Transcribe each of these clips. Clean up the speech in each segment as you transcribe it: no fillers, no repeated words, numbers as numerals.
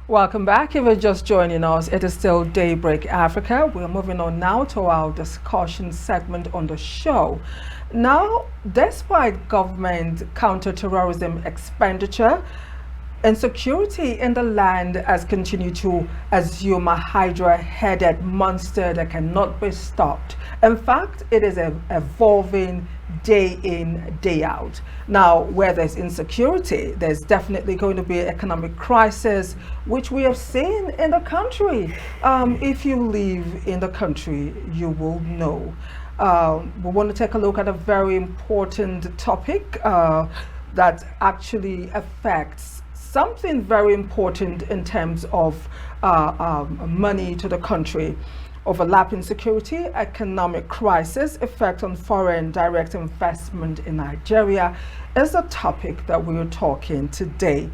Welcome back. If you're just joining us, it is still Daybreak Africa. We're moving on now to our discussion segment on the show. Now, despite government counter-terrorism expenditure, insecurity in the land has continued to assume a hydra-headed monster that cannot be stopped. In fact, it is evolving day in, day out. Now, where there's insecurity, there's definitely going to be economic crisis, which we have seen in the country. If you live in the country, you will know. We want to take a look at a very important topic that actually affects something very important in terms of money to the country. Overlapping security, economic crisis, effect on foreign direct investment in Nigeria is the topic that we are talking today.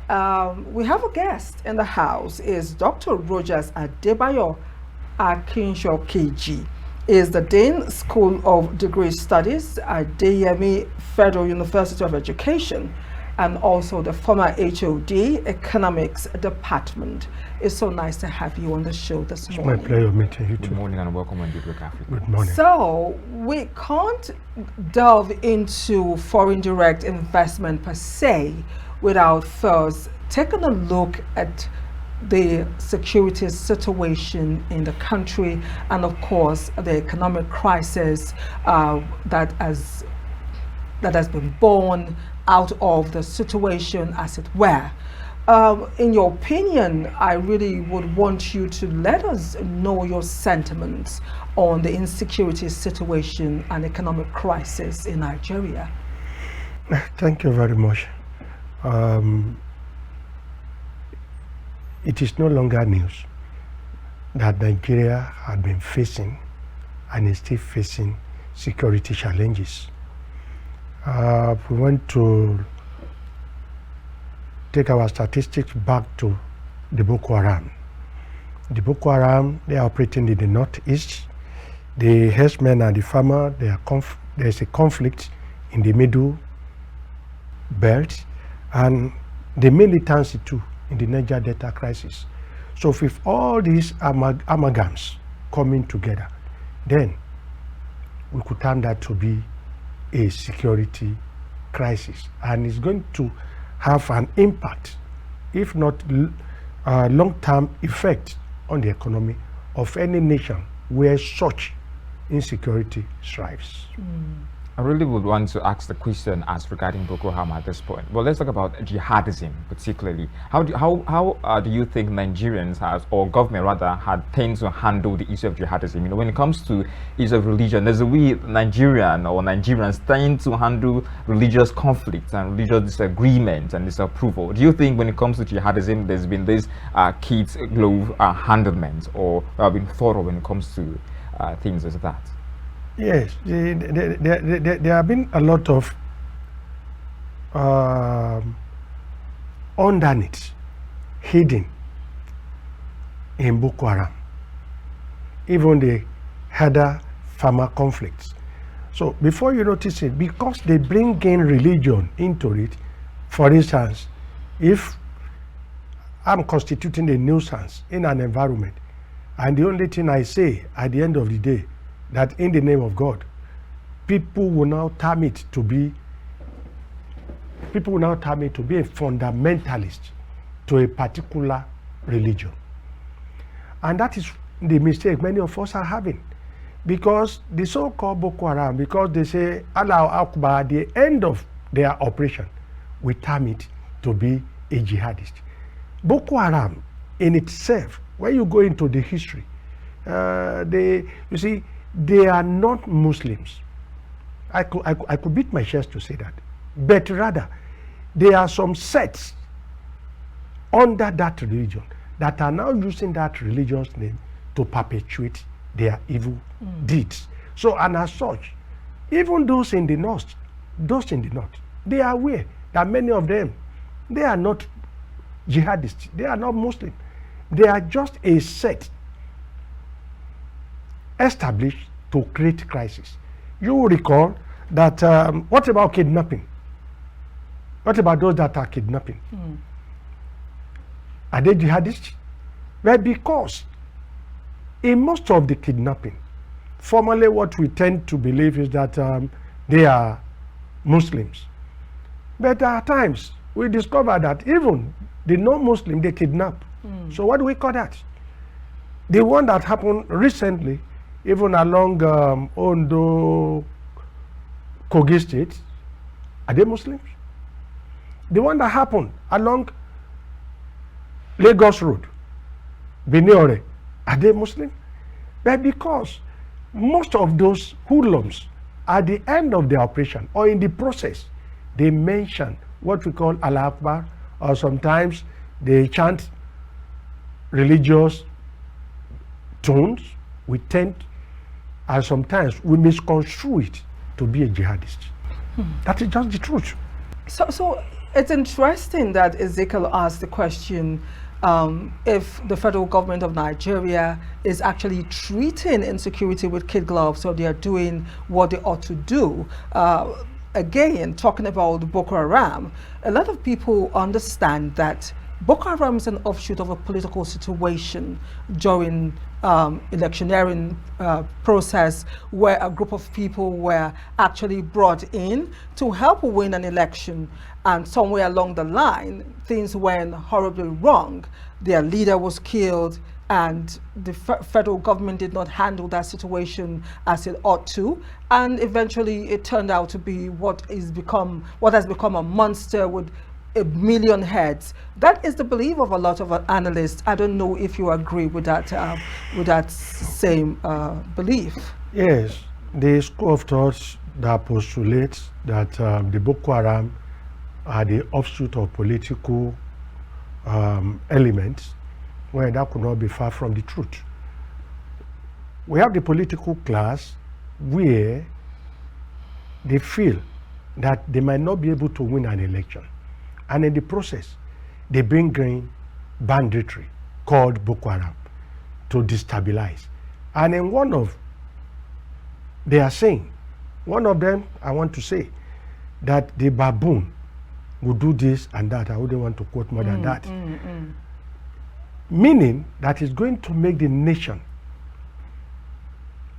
We have a guest in the house, is Dr. Rogers Adebayo Akinsokeji. Is the Dean School of Degree Studies at Adebayo Federal University of Education, and also the former HOD Economics Department. It's so nice to have you on the show this morning. It's my pleasure meeting you too. Good morning and welcome on Daybreak Africa. Good morning. So, we can't delve into foreign direct investment per se without first taking a look at the security situation in the country and, of course, the economic crisis that has been born out of the situation, as it were. In your opinion, I really would want you to let us know your sentiments on the insecurity situation and economic crisis in Nigeria. Thank you very much. It is no longer news that Nigeria had been facing and is still facing security challenges. We want to take our statistics back to the Boko Haram. The Boko Haram, they are operating in the northeast. The herdsmen and the farmer, there's a conflict in the middle belt, and the militancy too in the Niger Delta crisis. So with all these amalgams coming together, then we could turn that to be a security crisis, and it's going to have an impact, if not long-term effect, on the economy of any nation where such insecurity strives. I really would want to ask the question as regarding Boko Haram at this point. Well, let's talk about jihadism particularly. How do you think Nigerians or government rather, had tend to handle the issue of jihadism? You know, when it comes to issue of religion, there's a way Nigerians tend to handle religious conflicts and religious disagreement and disapproval. Do you think when it comes to jihadism, there's been this kid glove handlement, or been thorough when it comes to things as that? Yes, there have been a lot of underneath, hidden in Boko Haram, even the herder-farmer conflicts. So before you notice it, because they bring in religion into it, for instance, if I'm constituting a nuisance in an environment, and the only thing I say at the end of the day, that in the name of God, people will now term it to be a fundamentalist to a particular religion. And that is the mistake many of us are having. Because the so-called Boko Haram, because they say Allah Akbar at the end of their operation, we term it to be a jihadist. Boko Haram in itself, when you go into the history, they are not Muslims. I could beat my chest to say that. But rather, there are some sects under that religion that are now using that religion's name to perpetuate their evil deeds. So, and as such, even those in the north, they are aware that many of them, they are not jihadists, they are not Muslim. They are just a sect established to create crisis. You will recall that what about kidnapping? What about those that are kidnapping? Are they jihadists? Well, because in most of the kidnapping, formally what we tend to believe is that they are Muslims. But at times, we discover that even the non-Muslim, they kidnap. So what do we call that? The one that happened recently, even along Ondo, Kogi State, are they Muslims? The one that happened along Lagos Road, Binitie, are they Muslim? But because most of those hoodlums, at the end of the operation or in the process, they mention what we call Allah Akbar, or sometimes they chant religious tones. We tend, and sometimes we misconstrue it to be a jihadist. That is just the truth. So it's interesting that Ezekiel asked the question if the federal government of Nigeria is actually treating insecurity with kid gloves, or they are doing what they ought to do. Again, talking about Boko Haram, a lot of people understand that Boko Haram is an offshoot of a political situation during electioneering process, where a group of people were actually brought in to help win an election, and somewhere along the line things went horribly wrong. Their leader was killed, and the federal government did not handle that situation as it ought to, and eventually it turned out to be what has become a monster with a million heads. That is the belief of a lot of analysts. I don't know if you agree with that same belief. Yes, the school of thought that postulates that the Boko Haram are the offshoot of political elements, well, that could not be far from the truth. We have the political class where they feel that they might not be able to win an election, and in the process, they bring in banditry called Boko Haram to destabilize. And in one of them, I want to say that the baboon will do this and that. I wouldn't want to quote more than that. Meaning that it's going to make the nation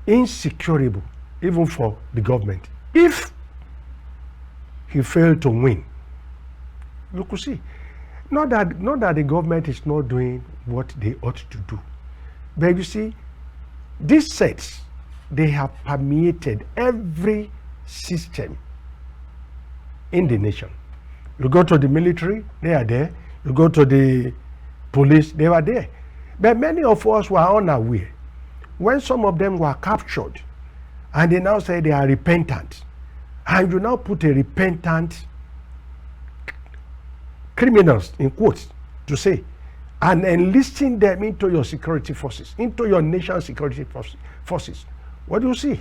insecurable, even for the government. If he failed to win, you could see, not that the government is not doing what they ought to do, but you see, these sets, they have permeated every system in the nation. You go to the military, they are there. You go to the police, they were there. But many of us were unaware. When some of them were captured, and they now say they are repentant, and you now put a repentant criminals in quotes to say, and enlisting them into your security forces, into your nation's security forces, what do you see?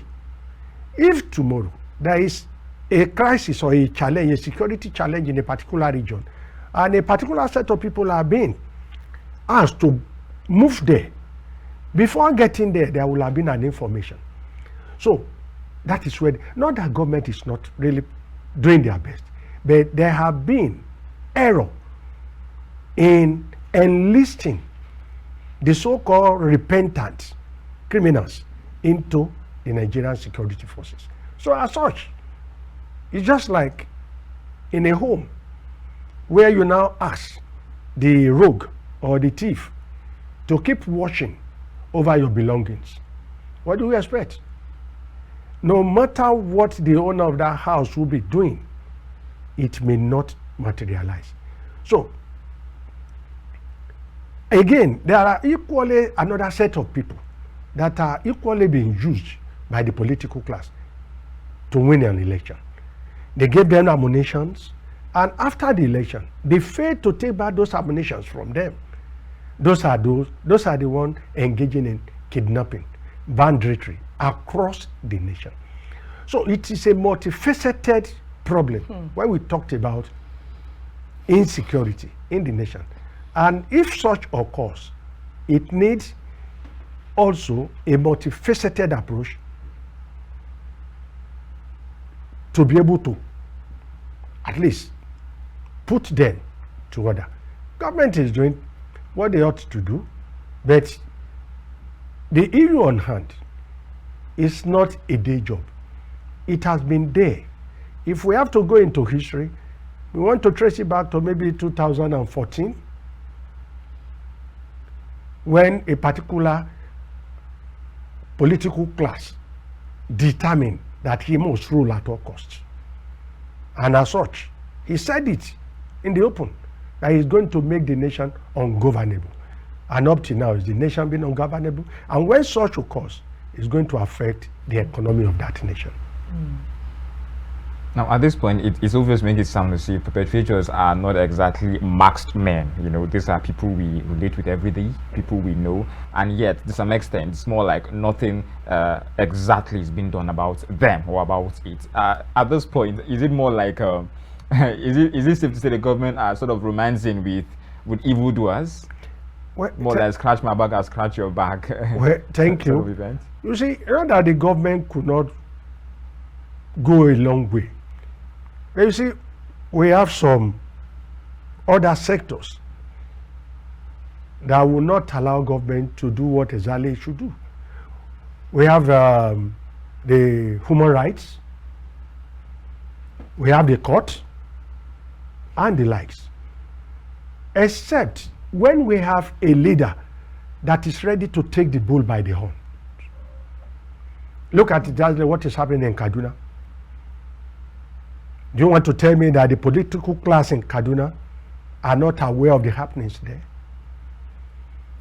If tomorrow there is a crisis or a challenge, a security challenge in a particular region, and a particular set of people are being asked to move there, before getting there, there will have been an information. So that is where, not that government is not really doing their best, but there have been error in enlisting the so-called repentant criminals into the Nigerian security forces. So as such, it's just like in a home where you now ask the rogue or the thief to keep watching over your belongings. What do you expect? No matter what the owner of that house will be doing, it may not materialize. So again, there are equally another set of people that are equally being used by the political class to win an election. They gave them ammunitions, and after the election, they failed to take back those ammunitions from them. Those are the ones engaging in kidnapping, banditry across the nation. So it is a multifaceted problem when we talked about insecurity in the nation. And if such occurs, it needs also a multifaceted approach to be able to at least put them to order. Government is doing what they ought to do, but the issue on hand is not a day job. It has been there. If we have to go into history, we want to trace it back to maybe 2014, when a particular political class determined that he must rule at all costs. And as such, he said it in the open, that he's going to make the nation ungovernable. And up to now, is the nation being ungovernable? And when such occurs, it's going to affect the economy of that nation. Now, at this point, it's obvious making it sound as if perpetrators are not exactly masked men. You know, these are people we relate with every day, people we know, and yet, to some extent, it's more like nothing exactly is being done about them or about it. At this point, is it more like, is it safe to say the government are sort of romancing with evildoers? Well, more like scratch my back, I'll scratch your back. Well, thank you. You see, not that the government could not go a long way. But you see, we have some other sectors that will not allow government to do what exactly it should do. We have the human rights, we have the court, and the likes. Except when we have a leader that is ready to take the bull by the horn. Look at what is happening in Kaduna. Do you want to tell me that the political class in Kaduna are not aware of the happenings there?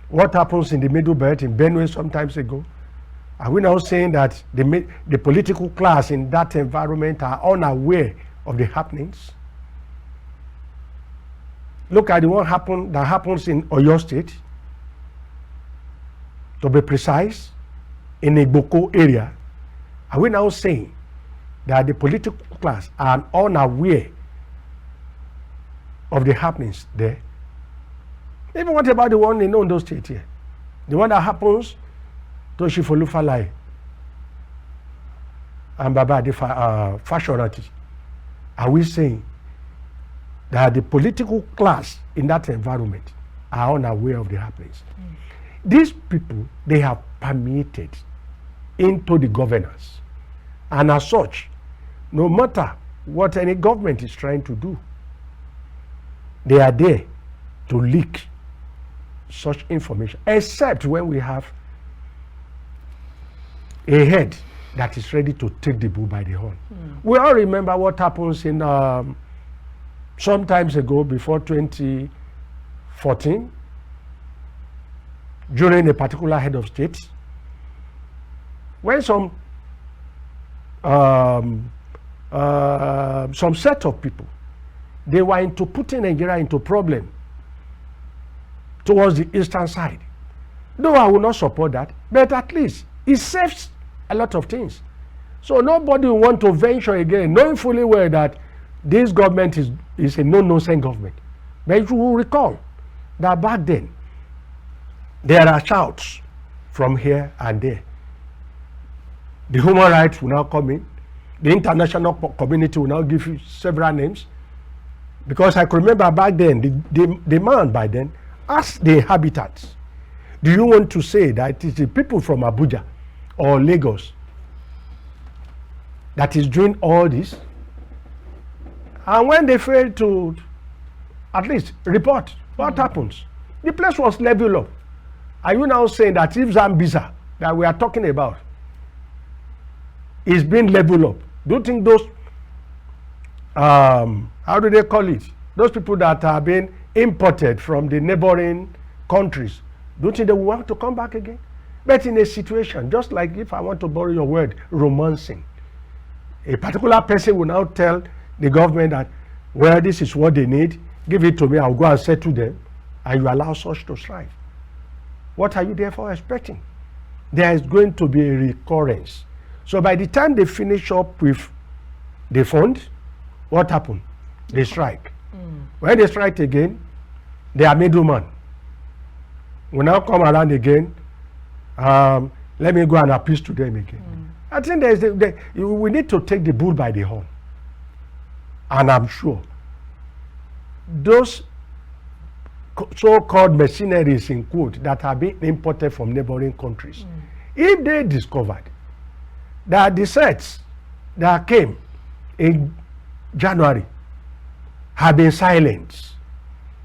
What happens in the Middle Belt in Benue sometimes ago? Are we now saying that the political class in that environment are unaware of the happenings? Look at the one that happens in Oyo State. To be precise, in Igboko area. Are we now saying that the political class are unaware of the happenings there? Even what about the one in Ondo State here? The one that happens to Shifolufalai and Baba Fashionati. Are we saying that the political class in that environment are unaware of the happenings? These people, they have permeated into the governance. And as such, no matter what any government is trying to do, they are there to leak such information, except when we have a head that is ready to take the bull by the horn. We all remember what happens in some times ago, before 2014, during a particular head of state, when some set of people, they were into putting Nigeria into problem towards the eastern side. Though I will not support that, but at least it saves a lot of things. So nobody will want to venture again, knowing fully well that this government is a no-nonsense government. But you will recall that back then, there are shouts from here and there. The human rights will now come in. The international community will now give you several names. Because I could remember back then, the man by then asked the inhabitants, do you want to say that it is the people from Abuja or Lagos that is doing all this? And when they failed to at least report, what happens? The place was leveled up. Are you now saying that if Zambisa that we are talking about is being leveled up, do you think those, how do they call it? Those people that are being imported from the neighboring countries, do you think they will want to come back again? But in a situation, just like if I want to borrow your word, romancing, a particular person will now tell the government that, well, this is what they need, give it to me, I'll go and settle them, and you allow such to strive. What are you therefore expecting? There is going to be a recurrence. So by the time they finish up with the fund, what happened? They strike. When they strike again, they are middleman. We now come around again, let me go and appeal to them again. I think we need to take the bull by the horn. And I'm sure those so-called mercenaries in quote that have been imported from neighboring countries, if they discovered that the sets that came in January have been silent,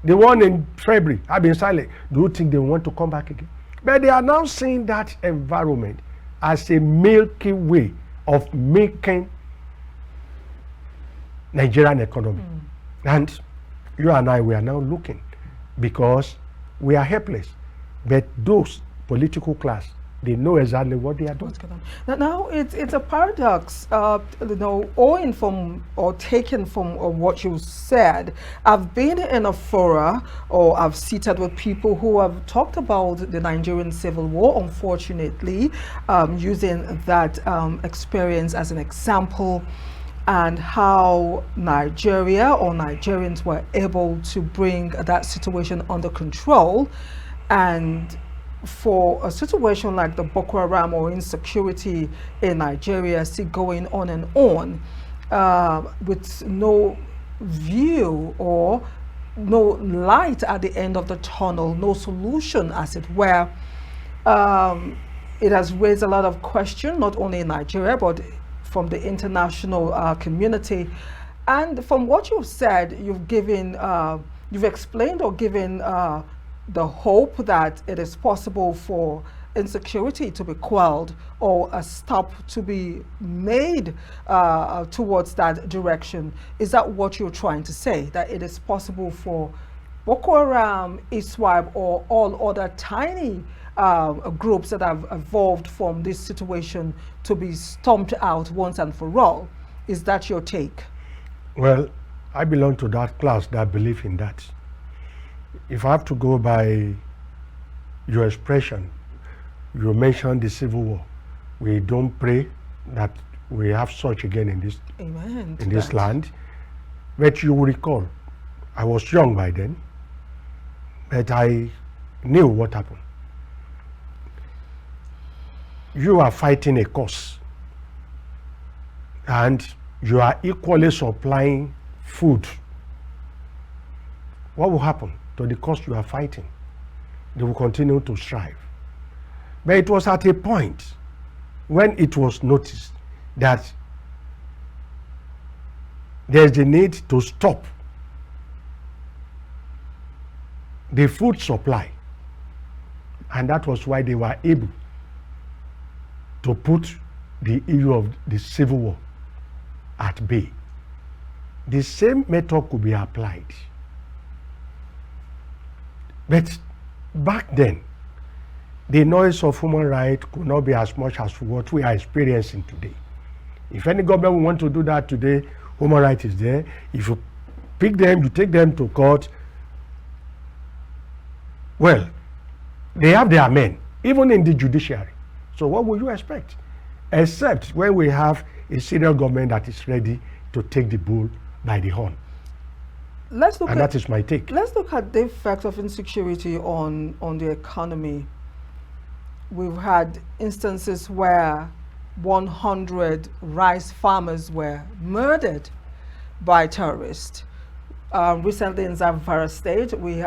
the one in February have been silent, do you think they want to come back again? But they are now seeing that environment as a milky way of making Nigerian economy. And you and I, we are now looking because we are helpless. But those political class, they know exactly what they are doing. Now it's a paradox, owing from or taken from what you said. I've been in a fora, or I've seated with people who have talked about the Nigerian Civil War, unfortunately, using that experience as an example, and how Nigeria or Nigerians were able to bring that situation under control. And for a situation like the Boko Haram or insecurity in Nigeria still going on and on, with no view or no light at the end of the tunnel, no solution as it were, it has raised a lot of question, not only in Nigeria, but from the international community. And from what you've said, you've explained or given the hope that it is possible for insecurity to be quelled or a stop to be made towards that direction. Is that what you're trying to say? That it is possible for Boko Haram, ISWAP, or all other tiny groups that have evolved from this situation to be stomped out once and for all? Is that your take? Well, I belong to that class that believe in that. If I have to go by your expression, you mentioned the Civil War. We don't pray that we have such again in this, Amen, in this land. But you will recall, I was young by then, but I knew what happened. You are fighting a cause, and you are equally supplying food. What will happen to the cause you are fighting? They will continue to strive. But it was at a point when it was noticed that there's the need to stop the food supply, and that was why they were able to put the issue of the Civil War at bay. The same method could be applied. But back then, the noise of human rights could not be as much as what we are experiencing today. If any government will want to do that today, human rights is there. If you pick them, you take them to court, well, they have their men, even in the judiciary. So what would you expect? Except when we have a senior government that is ready to take the bull by the horn. That is my take. Let's look at the effect of insecurity on the economy. We've had instances where 100 rice farmers were murdered by terrorists. Recently in Zamfara State, we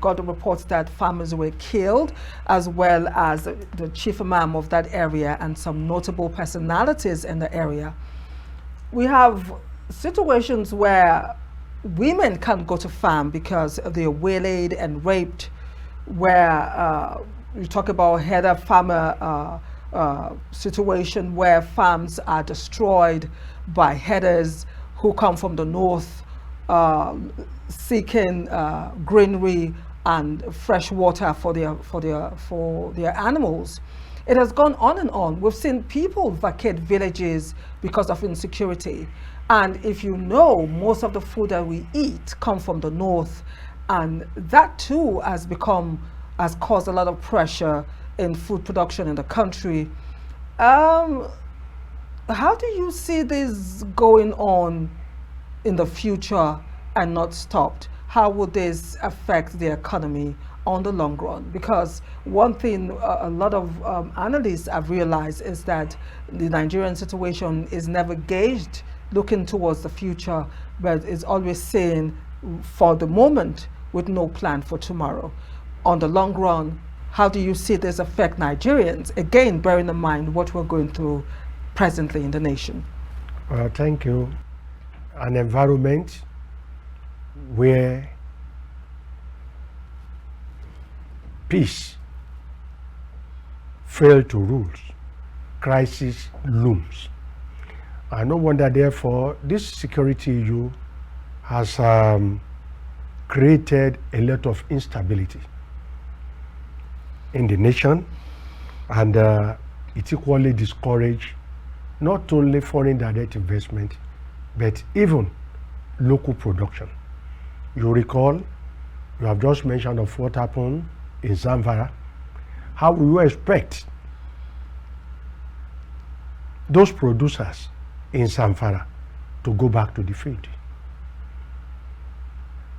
got a report that farmers were killed, as well as the chief imam of that area and some notable personalities in the area. We have situations where women can't go to farm because they're waylaid and raped, where you talk about header farmer situation where farms are destroyed by headers who come from the north seeking greenery and fresh water for their animals. It has gone on and on. We've seen people vacate villages because of insecurity. And if you know, most of the food that we eat come from the north, and that too has caused a lot of pressure in food production in the country. How do you see this going on in the future and not stopped? How will this affect the economy on the long run? Because one thing a lot of analysts have realized is that the Nigerian situation is never gauged looking towards the future, but is always saying, for the moment, with no plan for tomorrow. On the long run, how do you see this affect Nigerians? Again, bearing in mind what we're going through presently in the nation. Thank you. An environment where peace failed to rule, crisis looms. And no wonder, therefore, this security issue has created a lot of instability in the nation, and it equally discouraged not only foreign direct investment, but even local production. You recall, you have just mentioned of what happened in Zamfara. How will you expect those producers in Zamfara to go back to the field?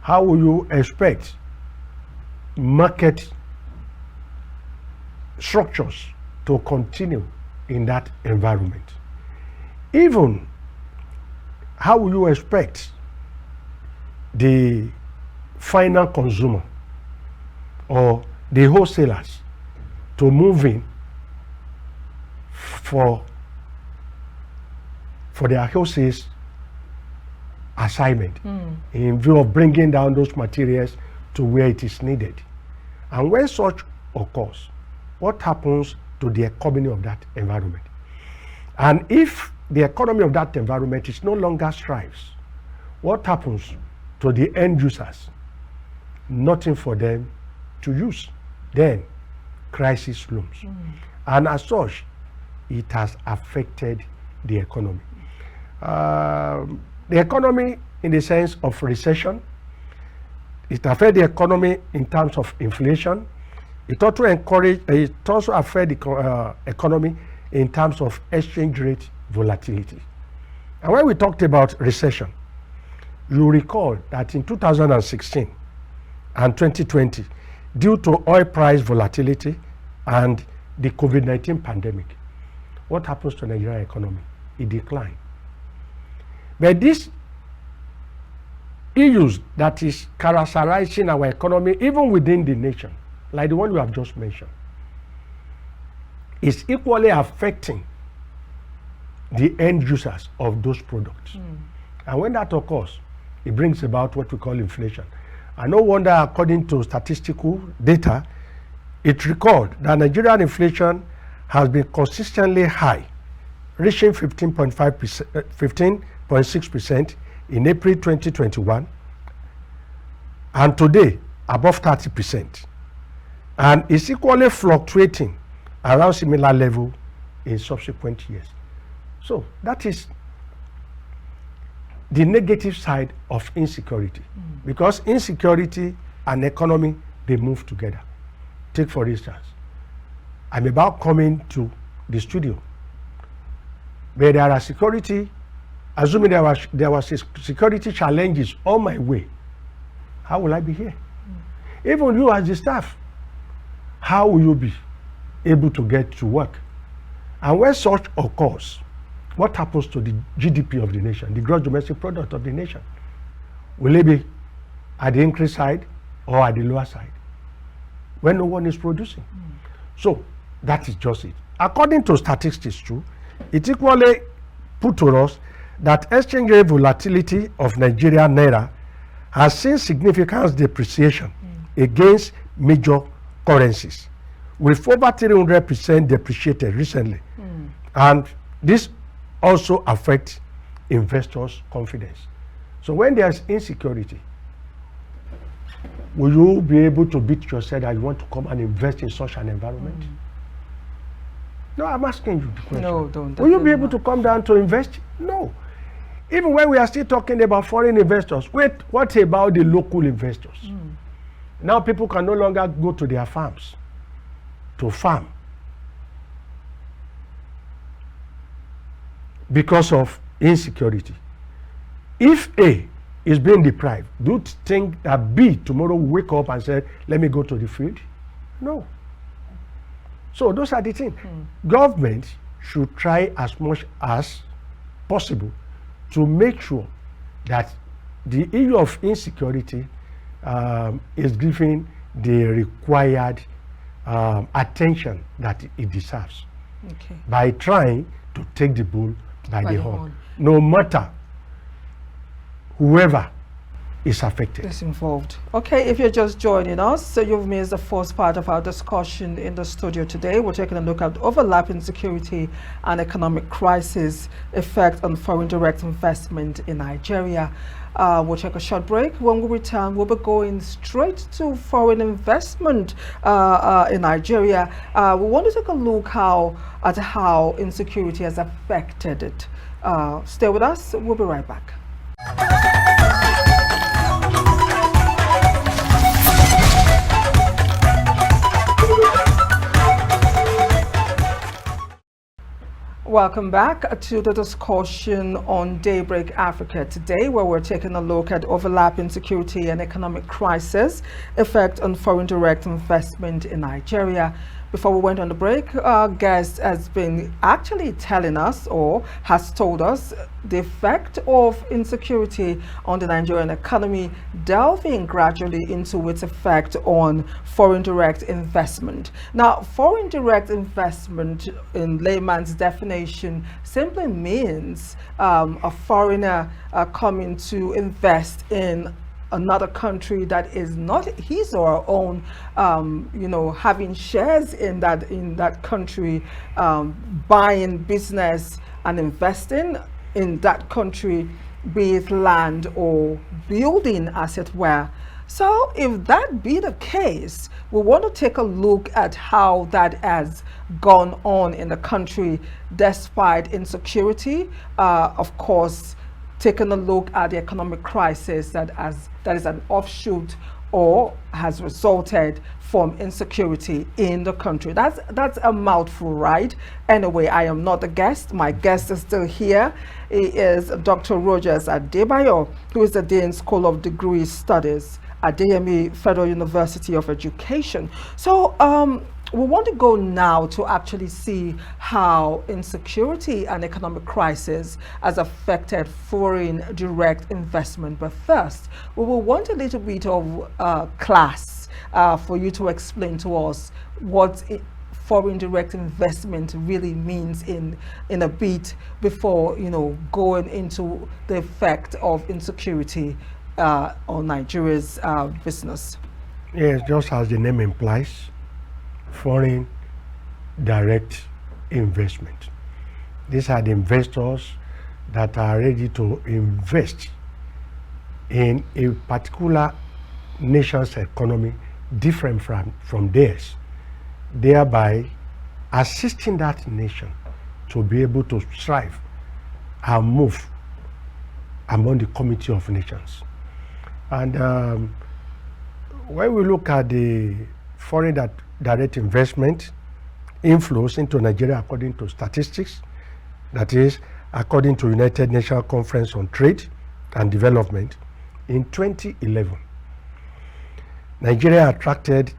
How will you expect market structures to continue in that environment? Even how will you expect the final consumer or the wholesalers to move in for their wholesale assignment in view of bringing down those materials to where it is needed? And when such occurs, what happens to the economy of that environment? And if the economy of that environment is no longer strives, what happens to the end users? Nothing for them to use. Then crisis looms. And as such, it has affected the economy. The economy in the sense of recession, it affects the economy in terms of inflation. It also affects the economy in terms of exchange rate volatility. And when we talked about recession, you recall that in 2016 and 2020, due to oil price volatility and the COVID-19 pandemic, what happens to the Nigerian economy? It declined. But these issues that is characterizing our economy, even within the nation, like the one we have just mentioned, is equally affecting the end users of those products. And when that occurs, it brings about what we call inflation. And no wonder, according to statistical data, it recorded that Nigerian inflation has been consistently high, reaching 15.6% in April 2021, and today above 30%. And it's equally fluctuating around similar level in subsequent years. So that is the negative side of insecurity, because insecurity and economy, they move together. Take for instance, I'm about coming to the studio, where there are security, assuming there was security challenges on my way, how will I be here? Even you as the staff, how will you be able to get to work? And when such occurs, what happens to the GDP of the nation, the gross domestic product of the nation? Will it be at the increase side or at the lower side when no one is producing? So that is just it. According to statistics too, it equally put to us that exchange rate volatility of Nigerian naira has seen significant depreciation against major currencies, with over 300% depreciated recently. And this also affects investors' confidence. So when there's insecurity, will you be able to beat yourself that you want to come and invest in such an environment? No, I'm asking you the question. No, don't. Will you be able to come down to invest? No. Even when we are still talking about foreign investors, wait, what about the local investors? Now people can no longer go to their farms to farm because of insecurity. If A is being deprived, do you think that B tomorrow will wake up and say, let me go to the field? No. So those are the things. Government should try as much as possible to make sure that the issue of insecurity is given the required attention that it deserves by trying to take the bull by the horn, no matter whoever is affected. Is involved. Okay, if you're just joining us, so you've missed the first part of our discussion in the studio today. We're taking a look at overlapping security and economic crisis effect on foreign direct investment in Nigeria. We'll take a short break. When we return, we'll be going straight to foreign investment in Nigeria. We want to take a look at how insecurity has affected it. Stay with us. We'll be right back. Welcome back to the discussion on Daybreak Africa today, where we're taking a look at overlapping security and economic crisis effect on foreign direct investment in Nigeria. Before we went on the break, our guest has been actually telling us, or has told us, the effect of insecurity on the Nigerian economy, delving gradually into its effect on foreign direct investment. Now, foreign direct investment, in layman's definition, simply means a foreigner coming to invest in another country that is not his or her own, having shares in that country, buying business and investing in that country, be it land or building, as it were. So if that be the case, we want to take a look at how that has gone on in the country despite insecurity, of course, taking a look at the economic crisis that is an offshoot or has resulted from insecurity in the country. That's a mouthful, right? Anyway, I am not the guest. My guest is still here. He is Dr. Rogers Adebayo, who is the Dean School of Degree Studies at DME Federal University of Education. So we want to go now to actually see how insecurity and economic crisis has affected foreign direct investment. But first, we will want a little bit of class for you to explain to us what foreign direct investment really means in a bit before going into the effect of insecurity on Nigeria's business. Yes, just as the name implies, foreign direct investment. These are the investors that are ready to invest in a particular nation's economy different from theirs, thereby assisting that nation to be able to strive and move among the community of nations. And when we look at the foreign direct investment inflows into Nigeria according to statistics, that is, according to United Nations Conference on Trade and Development, in 2011, Nigeria attracted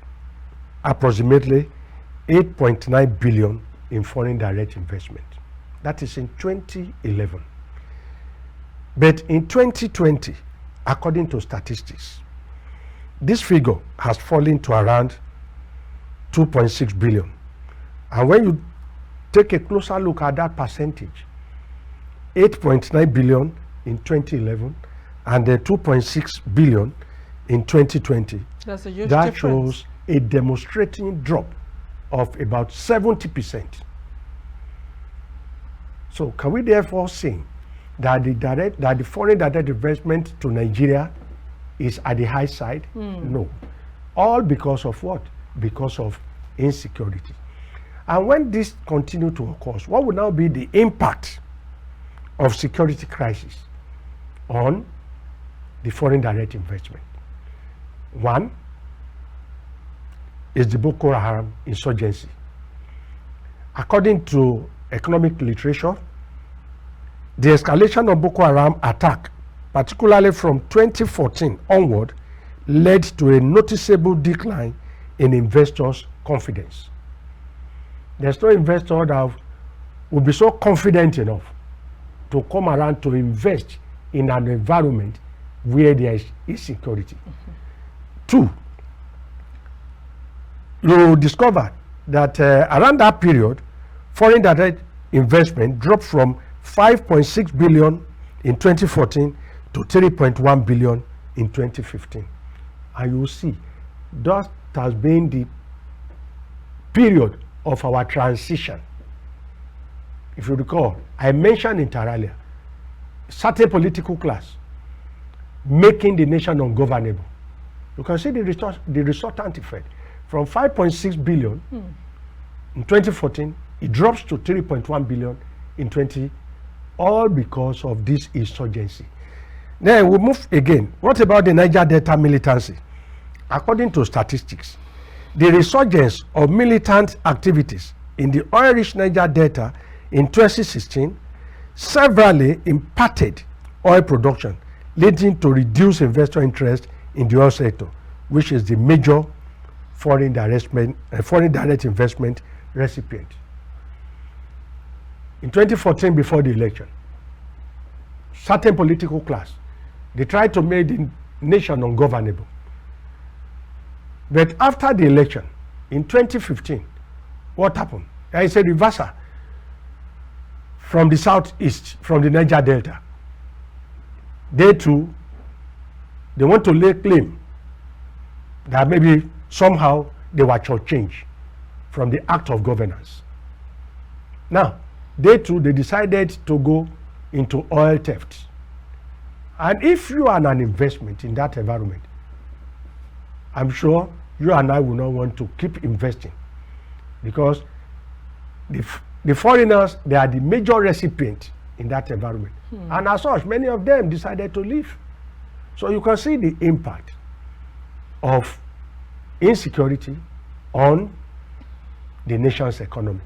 approximately 8.9 billion in foreign direct investment. That is in 2011. But in 2020, according to statistics, this figure has fallen to around 2.6 billion. And when you take a closer look at that percentage, 8.9 billion in 2011 and then 2.6 billion in 2020. That's a huge that difference. Shows a demonstrating drop of about 70%. So can we therefore say that the foreign direct investment to Nigeria is at the high side? No. All because of what? Because of insecurity. And when this continues to occur, what will now be the impact of security crisis on the foreign direct investment? One is the Boko Haram insurgency. According to economic literature, the escalation of Boko Haram attack, particularly from 2014 onward, led to a noticeable decline in investors' confidence. There's no investor that will be so confident enough to come around to invest in an environment where there is insecurity. Two, you discover that around that period, foreign direct investment dropped from 5.6 billion in 2014 to 3.1 billion in 2015. And you see, that has been the period of our transition. If you recall, I mentioned inter alia, certain political class making the nation ungovernable. You can see the resultant effect. From 5.6 billion in 2014, it drops to 3.1 billion in 20, all because of this insurgency. Then we move again. What about the Niger Delta militancy? According to statistics, the resurgence of militant activities in the oil-rich Niger Delta in 2016 severely impacted oil production, leading to reduced investor interest in the oil sector, which is the major foreign direct investment recipient. In 2014, before the election, certain political class, they tried to make the nation ungovernable. But after the election, in 2015, what happened? There is a reversal from the southeast, from the Niger Delta. They too, they want to lay claim that maybe somehow they were shortchanged from the act of governance. Now, they too, they decided to go into oil theft. And if you are an investment in that environment, I'm sure you and I will not want to keep investing, because the foreigners, they are the major recipient in that environment. And as such, many of them decided to leave. So you can see the impact of insecurity on the nation's economy.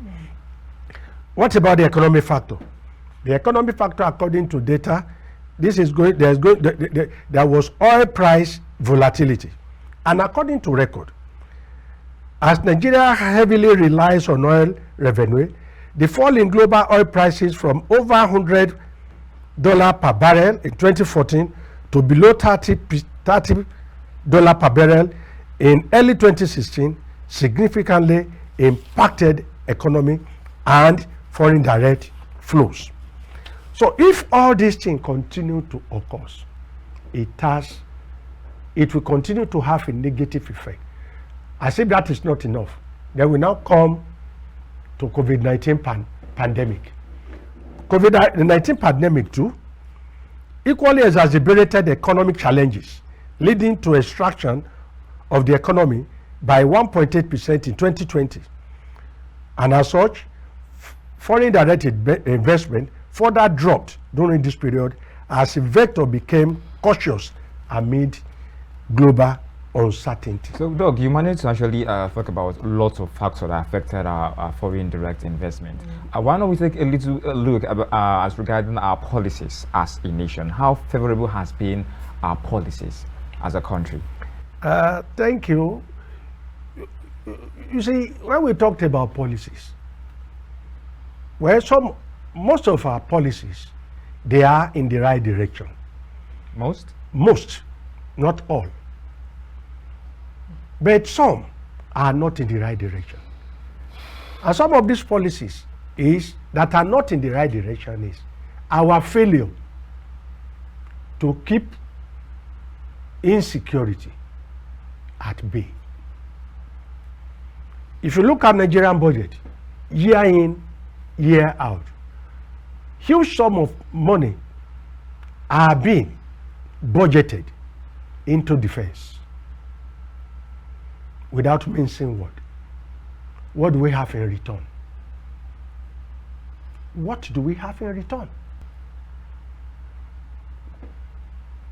What about the economic factor? The economic factor, according to data, there was oil price volatility. And according to record, as Nigeria heavily relies on oil revenue, the fall in global oil prices from over $100 per barrel in 2014 to below $30 per barrel in early 2016 significantly impacted economy and foreign direct flows. So if all these things continue to occur, it will continue to have a negative effect. As if that is not enough, then we now come to COVID-19 pandemic. COVID-19 pandemic too equally exacerbated economic challenges, leading to extraction of the economy by 1.8% in 2020. And as such, foreign direct investment further dropped during this period as investor became cautious amid global uncertainty. So, Doug, you managed to actually talk about lots of factors that affected our foreign direct investment. Why don't we take a little look as regarding our policies as a nation? How favorable has been our policies as a country? Thank you. You see, when we talked about policies, well, most of our policies, they are in the right direction. Most? Most, not all. But some are not in the right direction. And some of these policies that are not in the right direction is our failure to keep insecurity at bay. If you look at Nigerian budget, year in, year out, huge sum of money are being budgeted into defense without mincing word. What do we have in return? What do we have in return?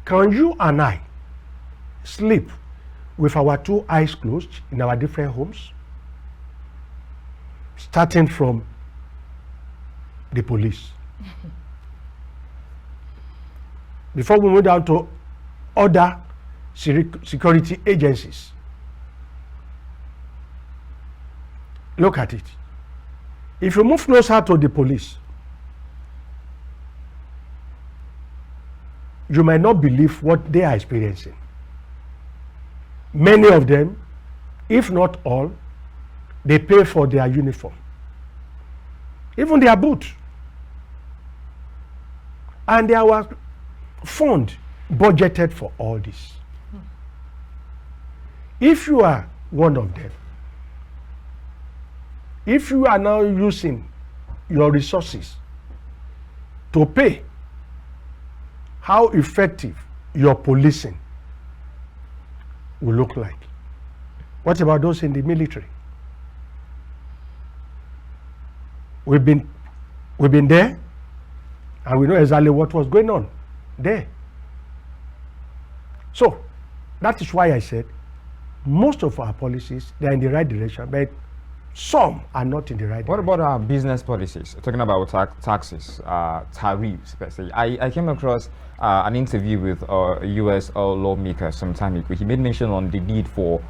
Can you and I sleep with our two eyes closed in our different homes? Starting from the police. Before we move down to other security agencies. Look at it. If you move closer to the police, you might not believe what they are experiencing. Many of them, if not all, they pay for their uniform, even their boot. And there was fund budgeted for all this. If you are one of them, if you are now using your resources to pay, how effective your policing will look like. What about those in the military? We've been there, and we know exactly what was going on there. So that is why I said most of our policies, they are in the right direction, but some are not in the right What direction. about our business policies? Talking about taxes, tariffs per se. I came across an interview with a U.S. lawmaker some time ago. He made mention on the need for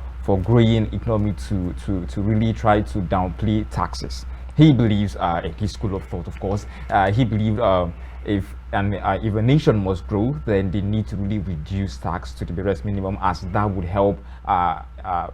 growing economy to really try to downplay taxes. He believes, in his school of thought, of course, he believes if a nation must grow, then they need to really reduce tax to the barest minimum, as that would help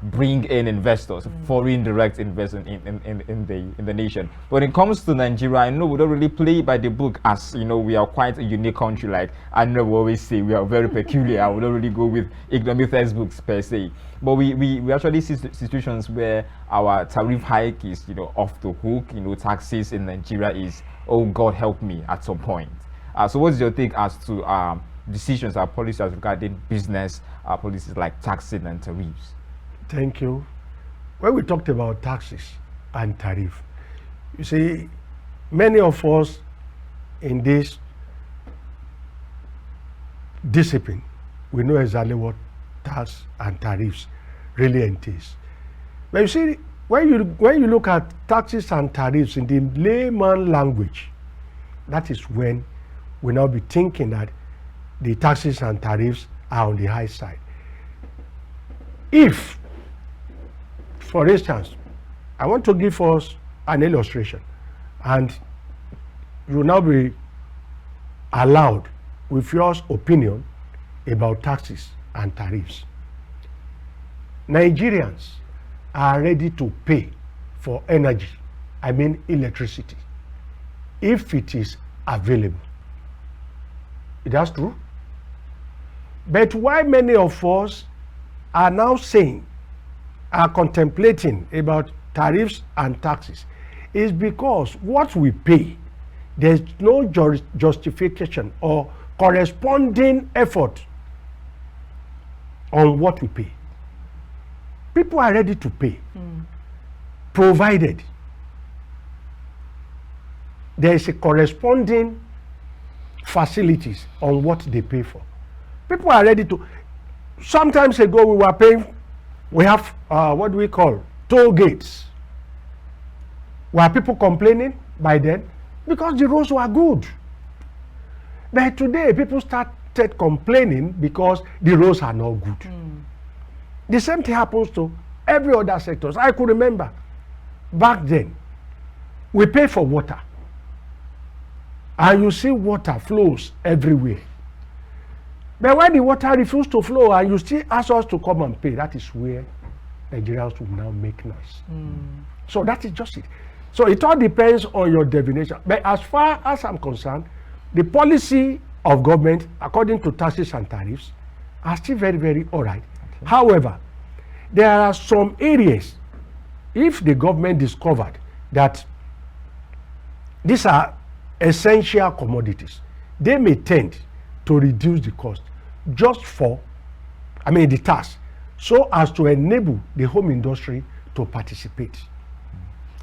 bring in investors, foreign direct investment in the nation. When it comes to Nigeria, I know we don't really play by the book, as you know, we are quite a unique country. Like I know we always say, we are very peculiar. We don't really go with economic textbooks per se. But we actually see situations where our tariff hike is, you know, off the hook. You know, taxes in Nigeria is, oh God help me, at some point. So what's your take as to decisions or policies regarding business policies like taxing and tariffs? Thank you. When we talked about taxes and tariff, you see, many of us in this discipline, we know exactly what tax and tariffs really entails. But you see, when you look at taxes and tariffs in the layman language, that is when we now be thinking that the taxes and tariffs are on the high side. If, for instance, I want to give us an illustration, and you will now be allowed with your opinion about taxes and tariffs. Nigerians are ready to pay for energy, I mean electricity, if it is available. That's true. But why many of us are now saying, are contemplating about tariffs and taxes, is because what we pay, there's no justification or corresponding effort on what we pay. People are ready to pay, provided there is a corresponding facilities on what they pay for. People are ready to. Sometimes ago we were paying, we have what do we call toll gates. Were people complaining by then? Because the roads were good. But today people started complaining because the roads are not good. The same thing happens to every other sector. I could remember back then we pay for water, and you see water flows everywhere. But when the water refuses to flow and you still ask us to come and pay, that is where Nigerians will now make noise. So that is just it. So it all depends on your definition. But as far as I'm concerned, the policy of government, according to taxes and tariffs, are still very, very all right. Okay. However, there are some areas, if the government discovered that these are essential commodities, they may tend to reduce the cost just for, the tax, so as to enable the home industry to participate.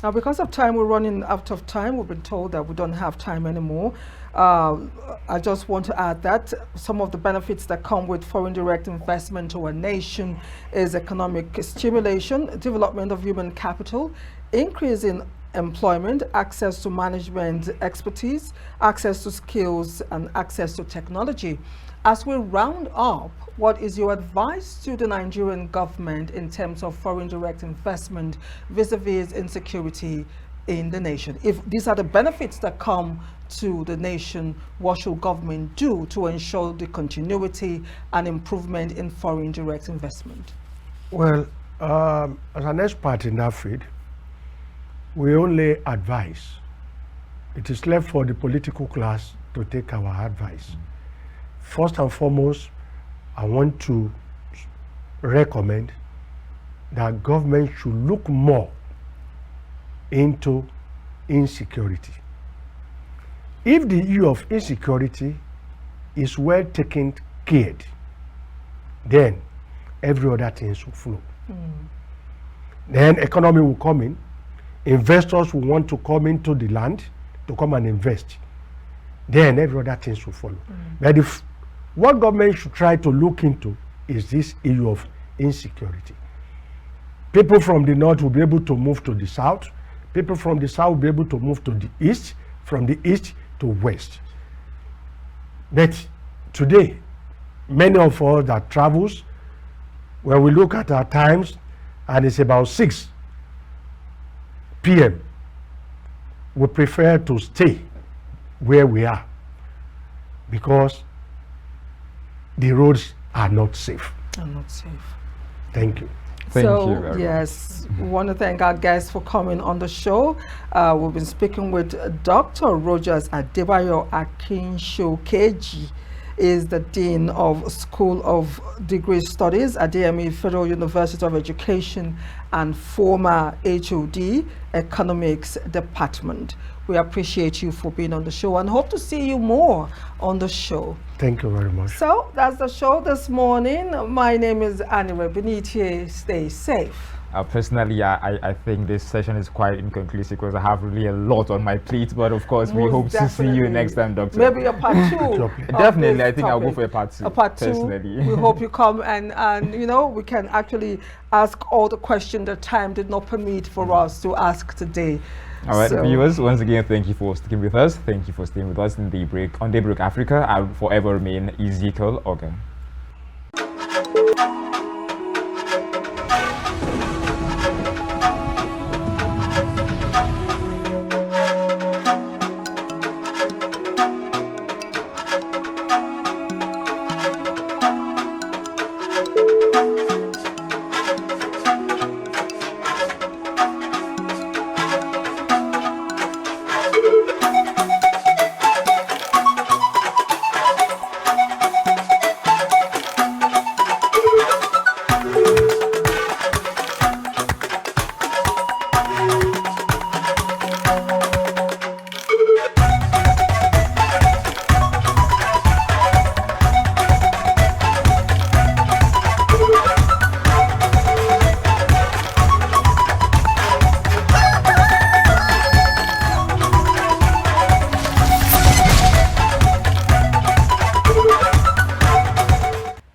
Now, because of time, we're running out of time. We've been told that we don't have time anymore. I just want to add that some of the benefits that come with foreign direct investment to a nation is economic stimulation, development of human capital, increase in employment, access to management expertise, access to skills, and access to technology. As we round up, what is your advice to the Nigerian government in terms of foreign direct investment vis-a-vis insecurity in the nation? If these are the benefits that come to the nation, what should government do to ensure the continuity and improvement in foreign direct investment? Well, as an expert in that field, we only advise. It is left for the political class to take our advice. First and foremost, I want to recommend that government should look more into insecurity. If the issue of insecurity is well taken care of, then every other thing will flow. Then economy will come in, investors will want to come into the land to come and invest. Then every other thing will follow. But what government should try to look into is this issue of insecurity. People from the north will be able to move to the south. People from the south will be able to move to the east, from the east to west. But today, many of us that travels, when we look at our times, and it's about 6 p.m., we prefer to stay where we are because the roads are not safe. Are not safe. Thank you. Thank so, you very yes, we want to thank our guests for coming on the show. We've been speaking with Dr. Rogers Adebayo Akinsokeji, is the Dean of School of Degree Studies at DME Federal University of Education and former HOD Economics Department. We appreciate you for being on the show and hope to see you more on the show. Thank you very much. So that's the show this morning. My name is Anire. Binitie. Stay safe. Personally, I think this session is quite inconclusive because I have really a lot on my plate. But of course, we Most hope to see you definitely. next time, Doctor. Maybe a part two. Definitely, I think I'll go for a part two. A part two. Personally. We hope you come and you know, we can actually ask all the questions that time did not permit for us to ask today. All right, So- viewers, once again, thank you for sticking with us. Thank you for staying with us in Daybreak. On Daybreak Africa, I will forever remain Ezekiel Ogar.